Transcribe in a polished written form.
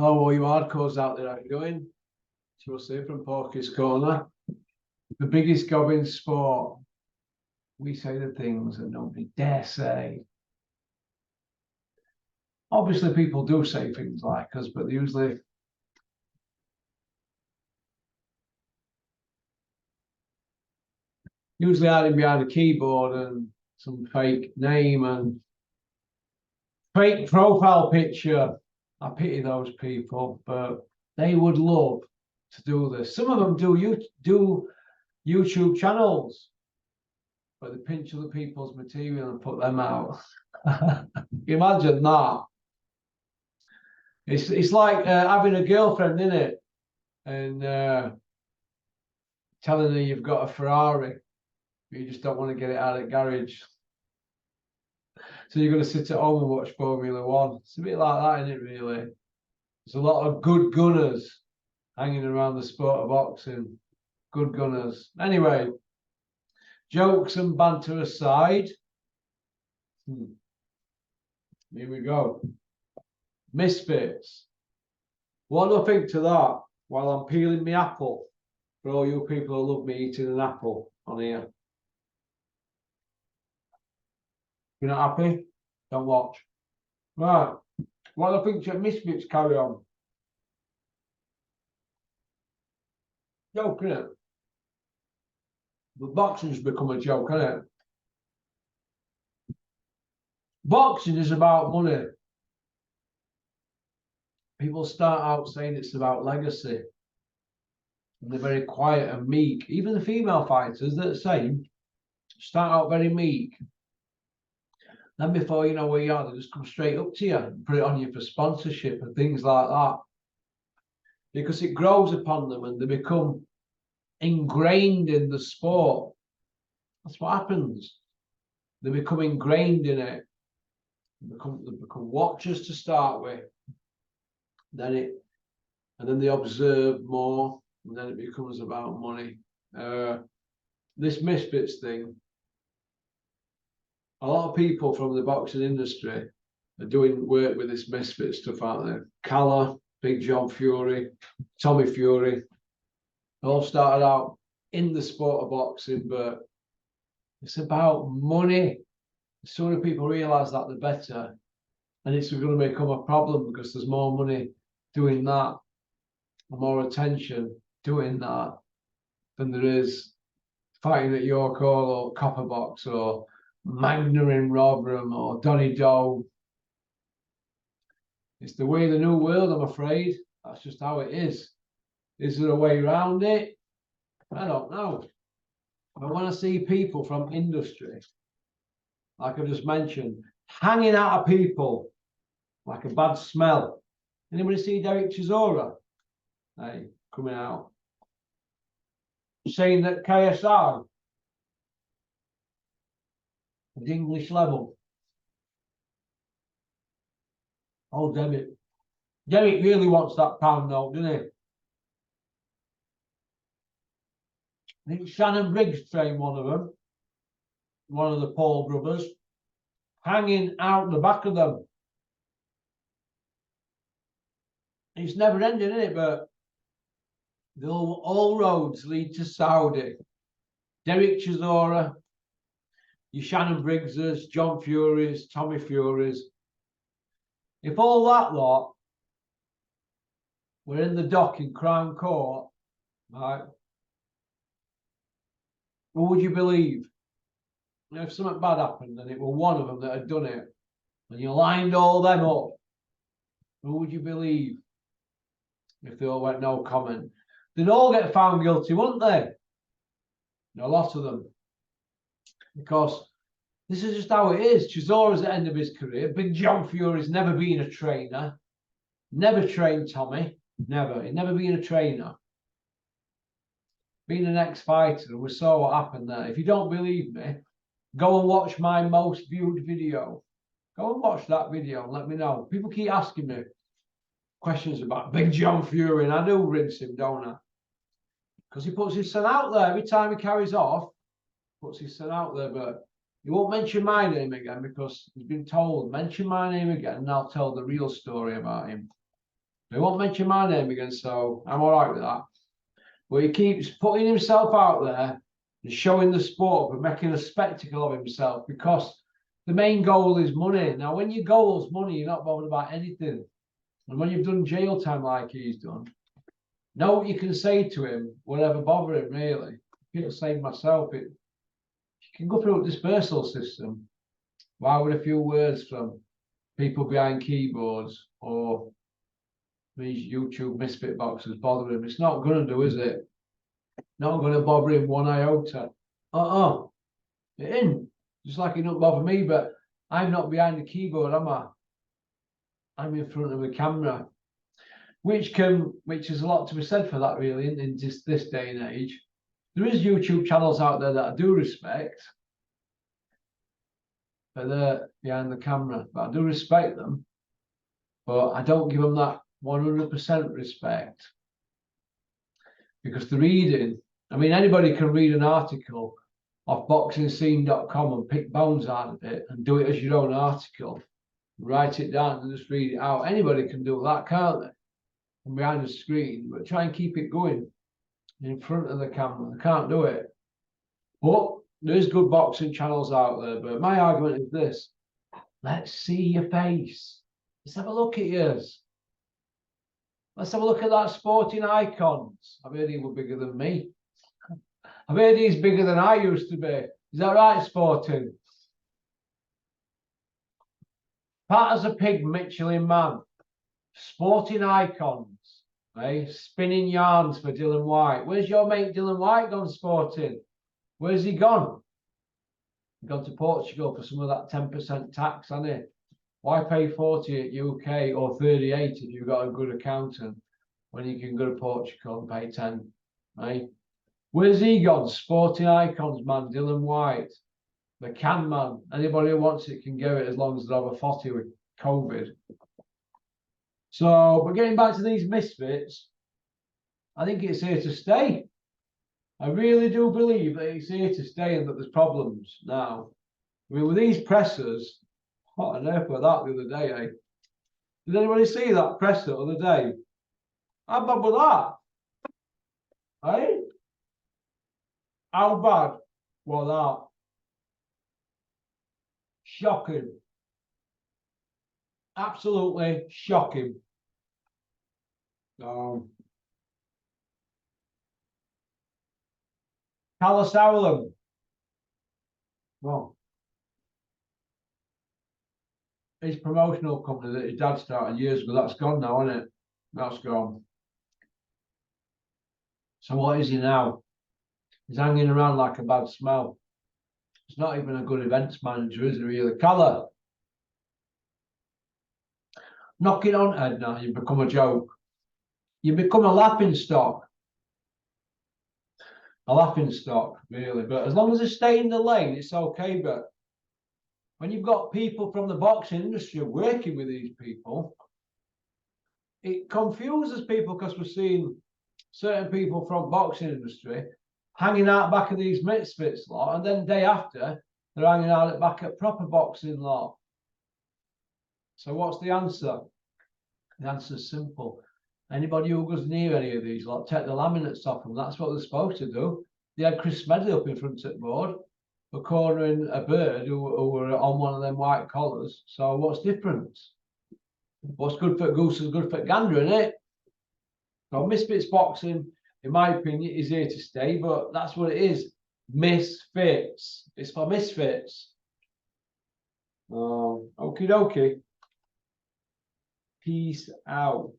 Hello, all you hardcores out there. How you doing? Chelsea from Porky's Corner. The biggest gob in sport. We say the things that nobody dare say. Obviously, people do say things like us, but they usually hiding behind a keyboard and some fake name and fake profile picture. I pity those people, but they would love to do this. Some of them do YouTube channels, but they pinch other people's material and put them out. Imagine that. It's like having a girlfriend, isn't it? And telling her you've got a Ferrari, but you just don't want to get it out of the garage. So you're going to sit at home and watch Formula One. It's a bit like that, isn't it, really? There's a lot of good gunners hanging around the sport of boxing. Good gunners. Anyway, jokes and banter aside, here we go. Misfits. What do I think to that while I'm peeling my apple? For all you people who love me eating an apple on here. You're not happy? Don't watch. Right. What do I think to Misfits carry on? Joke, isn't it? But boxing's become a joke, isn't it? Boxing is about money. People start out saying it's about legacy. And they're very quiet and meek. Even the female fighters, they're the same. Start out very meek. Then before you know where you are, they just come straight up to you and put it on you for sponsorship and things like that. Because it grows upon them and they become ingrained in the sport. That's what happens. They become ingrained in it. They become watchers to start with. And then they observe more, and then it becomes about money. This Misfits thing, a lot of people from the boxing industry are doing work with this Misfit stuff out there. Calla, Big John Fury, Tommy Fury, all started out in the sport of boxing, but it's about money. The sooner people realise that, the better. And it's going to become a problem because there's more money doing that, and more attention doing that than there is fighting at York Hall or Copper Box or Magna in Rotherham or Donny Doe. It's the way of the new world, I'm afraid. That's just how it is. Is there a way around it? I don't know. But when I see people from industry, like I just mentioned, hanging out of people like a bad smell. Anybody see Derek Chisora? Hey, coming out. Saying that KSI is English level. Oh, Derek. Derek really wants that pound note, doesn't he? I think Shannon Briggs trained one of them, one of the Paul brothers, hanging out the back of them. It's never ending, isn't it? But all roads lead to Saudi. Derek Chisora, your Shannon Briggses, John Furies, Tommy Furies. If all that lot were in the dock in Crown Court, right, what would you believe? If something bad happened and it were one of them that had done it, and you lined all them up, who would you believe? If they all went no comment, they'd all get found guilty, wouldn't they? A lot of them. Because this is just how it is. Chisora's at the end of his career. Big John Fury's never been a trainer. Never trained Tommy. Never. He'd never been a trainer. Been an ex-fighter. And we saw what happened there. If you don't believe me, go and watch my most viewed video. Go and watch that video and let me know. People keep asking me questions about Big John Fury, and I do rinse him, don't I? Because he puts his son out there every time he carries off, puts his son out there, but he won't mention my name again because he's been told, mention my name again and I'll tell the real story about him. He won't mention my name again, so I'm all right with that. But he keeps putting himself out there and showing the sport, but making a spectacle of himself because the main goal is money. Now, when your goal's money, you're not bothered about anything. And when you've done jail time like he's done, know what you can say to him, whatever bother him, really. I feel the same myself. If you can go through a dispersal system, why would a few words from people behind keyboards or these YouTube misfit boxers bother him? It's not going to do, is it? Not going to bother him one iota. It isn't. Just like it don't bother me, but I'm not behind the keyboard, am I? I'm in front of the camera. Which is a lot to be said for that, really, in this day and age. There is YouTube channels out there that I do respect, but they're behind the camera. But I do respect them, but I don't give them that 100% respect because the reading. I mean, anybody can read an article off boxingscene.com and pick bones out of it and do it as your own article, write it down and just read it out. Anybody can do that, can't they? From behind the screen, but try and keep it going in front of the camera. They can't do it. But there's good boxing channels out there. But my argument is this: let's see your face. Let's have a look at yours. Let's have a look at that sporting icons. I've heard he was bigger than me. I've heard he's bigger than I used to be. Is that right, sporting? Fat as a pig, Michelin man. Sporting icons. Right? Spinning yarns for Dylan White. Where's your mate Dylan White gone sporting? Where's he gone? He's gone to Portugal for some of that 10% tax, hasn't he? Why pay 40 at UK or 38 if you've got a good accountant when you can go to Portugal and pay 10, right? Where's he gone? Sporting icons, man, Dylan White. The can man. Anybody who wants it can get it as long as they're over 40 with COVID. So, but getting back to these misfits, I think it's here to stay. I really do believe that it's here to stay and that there's problems now. I mean, with these pressers, what on earth was that the other day, eh? Did anybody see that presser the other day? How bad was that? Eh? How bad was that? Shocking. Absolutely shocking. Calisaulam. Well, his promotional company that his dad started years ago, that's gone now, isn't it? That's gone. So what is he now? He's hanging around like a bad smell. He's not even a good events manager, is he really? Calla, knock it on head now, you become a joke. You become a laughing stock. A laughing stock, really. But as long as they stay in the lane, it's okay. But when you've got people from the boxing industry working with these people, it confuses people because we're seeing certain people from boxing industry hanging out back of these misfits lot, and then day after they're hanging out at back at proper boxing lot. So what's the answer? The answer is simple. Anybody who goes near any of these lot, take the laminates off them. That's what they're supposed to do. They had Chris Smedley up in front of the board for cornering a bird who were on one of them white collars. So what's different? What's good for goose is good for gander, isn't it? So misfits boxing, in my opinion, is here to stay, but that's what it is. Misfits. It's for misfits. Okie dokie. Peace out.